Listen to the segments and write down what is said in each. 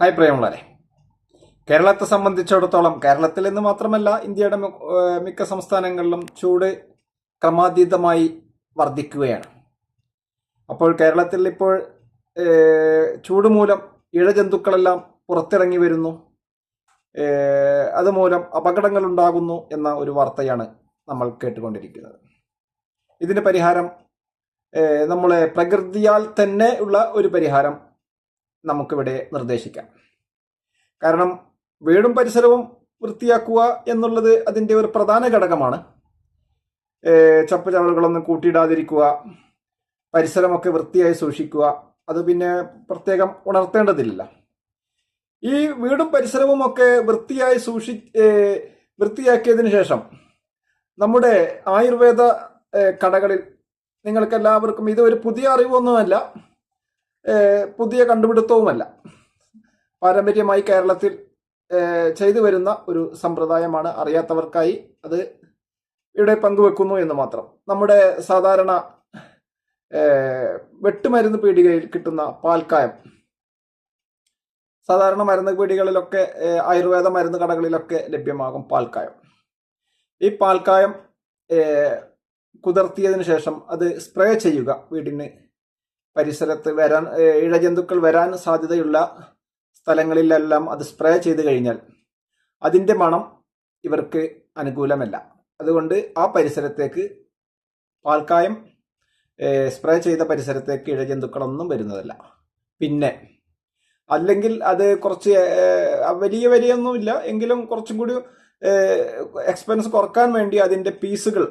Hi പ്രിയമുള്ളവരെ, കേരളത്തെ സംബന്ധിച്ചിടത്തോളം കേരളത്തിൽ എന്ന് മാത്രമല്ല ഇന്ത്യയുടെ മിക്ക സംസ്ഥാനങ്ങളിലും ചൂട് ക്രമാതീതമായി വർദ്ധിക്കുകയാണ്. അപ്പോൾ കേരളത്തിൽ ഇപ്പോൾ ചൂട് മൂലം ഇഴജന്തുക്കളെല്ലാം പുറത്തിറങ്ങി വരുന്നു, അതുമൂലം അപകടങ്ങൾ ഉണ്ടാകുന്നു എന്ന ഒരു വാർത്തയാണ് നമ്മൾ കേട്ടുകൊണ്ടിരിക്കുന്നത്. ഇതിന് പരിഹാരം നമ്മളെ പ്രകൃതിയാൽ തന്നെ ഉള്ള ഒരു പരിഹാരം നമുക്കിവിടെ നിർദ്ദേശിക്കാം. കാരണം വീടും പരിസരവും വൃത്തിയാക്കുക എന്നുള്ളത് അതിൻ്റെ ഒരു പ്രധാന ഘടകമാണ്. ചപ്പ് ചവറുകളൊന്നും കൂട്ടിയിടാതിരിക്കുക, പരിസരമൊക്കെ വൃത്തിയായി സൂക്ഷിക്കുക, അത് പിന്നെ പ്രത്യേകം ഉണർത്തേണ്ടതില്ല. ഈ വീടും പരിസരവും ഒക്കെ വൃത്തിയാക്കിയതിനു ശേഷം നമ്മുടെ ആയുർവേദ കടകളിൽ നിങ്ങൾക്ക് എല്ലാവർക്കും ഇത് ഒരു പുതിയ അറിവൊന്നുമല്ല, പുതിയ കണ്ടുപിടുത്തവുമല്ല. പാരമ്പര്യമായി കേരളത്തിൽ ചെയ്തു വരുന്ന ഒരു സമ്പ്രദായമാണ്. അറിയാത്തവർക്കായി അത് ഇവിടെ പങ്കുവെക്കുന്നു എന്ന് മാത്രം. നമ്മുടെ സാധാരണ വെട്ടുമരുന്ന് പീടികയിൽ കിട്ടുന്ന പാൽക്കായം, സാധാരണ മരുന്ന് പീടികളിലൊക്കെ ആയുർവേദ മരുന്ന് കടകളിലൊക്കെ ലഭ്യമാകും പാൽക്കായം. ഈ പാൽക്കായം കുതിർത്തിയതിനു ശേഷം അത് സ്പ്രേ ചെയ്യുക. വീടിന് പരിസരത്ത് ഇഴജന്തുക്കൾ വരാൻ സാധ്യതയുള്ള സ്ഥലങ്ങളിലെല്ലാം അത് സ്പ്രേ ചെയ്ത് കഴിഞ്ഞാൽ അതിൻ്റെ മണം ഇവർക്ക് അനുകൂലമല്ല. അതുകൊണ്ട് ആ പരിസരത്തേക്ക് പാൽക്കായം സ്പ്രേ ചെയ്ത പരിസരത്തേക്ക് ഇഴജന്തുക്കളൊന്നും വരുന്നതല്ല. പിന്നെ അല്ലെങ്കിൽ അത് കുറച്ച് വലിയൊന്നുമില്ല എങ്കിലും കുറച്ചും കൂടി എക്സ്പെൻസ് കുറക്കാൻ വേണ്ടി അതിൻ്റെ പീസുകൾ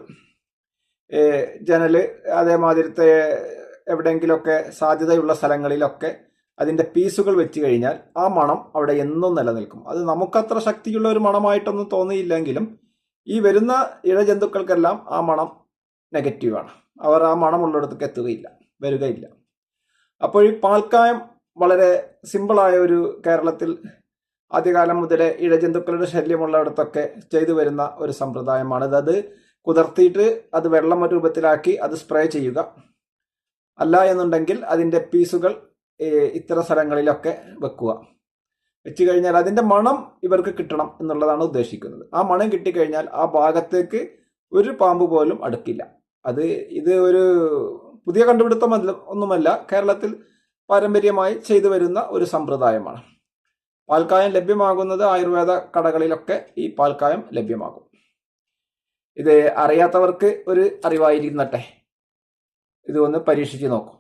ജനല് അതേമാതിരത്തെ എവിടെയെങ്കിലുമൊക്കെ സാധ്യതയുള്ള സ്ഥലങ്ങളിലൊക്കെ അതിൻ്റെ പീസുകൾ വെച്ച് കഴിഞ്ഞാൽ ആ മണം അവിടെ എന്നും നിലനിൽക്കും. അത് നമുക്കത്ര ശക്തിയുള്ള ഒരു മണമായിട്ടൊന്നും തോന്നിയില്ലെങ്കിലും ഈ വരുന്ന ഇഴജന്തുക്കൾക്കെല്ലാം ആ മണം നെഗറ്റീവാണ്. അവർ ആ മണമുള്ളിടത്തേക്ക് വരികയില്ല. അപ്പോൾ ഈ പാൽക്കായം വളരെ സിമ്പിളായ ഒരു, കേരളത്തിൽ ആദ്യകാലം മുതലേ ഇഴജന്തുക്കളുടെ ശല്യമുള്ളിടത്തൊക്കെ ചെയ്തു വരുന്ന ഒരു സമ്പ്രദായമാണ്. അത് കുതിർത്തിയിട്ട് അത് വെള്ളം രൂപത്തിലാക്കി അത് സ്പ്രേ ചെയ്യുക. അല്ല എന്നുണ്ടെങ്കിൽ അതിൻ്റെ പീസുകൾ ഇത്തരം സ്ഥലങ്ങളിലൊക്കെ വെച്ച് കഴിഞ്ഞാൽ അതിൻ്റെ മണം ഇവർക്ക് കിട്ടണം എന്നുള്ളതാണ് ഉദ്ദേശിക്കുന്നത്. ആ മണം കിട്ടിക്കഴിഞ്ഞാൽ ആ ഭാഗത്തേക്ക് ഒരു പാമ്പ് പോലും അടുക്കില്ല. ഇത് ഒരു പുതിയ കണ്ടുപിടുത്തം ഒന്നുമല്ല, കേരളത്തിൽ പാരമ്പര്യമായി ചെയ്തു വരുന്ന ഒരു സമ്പ്രദായമാണ്. പാൽക്കായം ലഭ്യമാകുന്നത് ആയുർവേദ കടകളിലൊക്കെ ഈ പാൽക്കായം ലഭ്യമാകും. ഇത് അറിയാത്തവർക്ക് ഒരു അറിവായിരിക്കട്ടെ, ഇത് ഒന്ന് പരീക്ഷിച്ച് നോക്കൂ.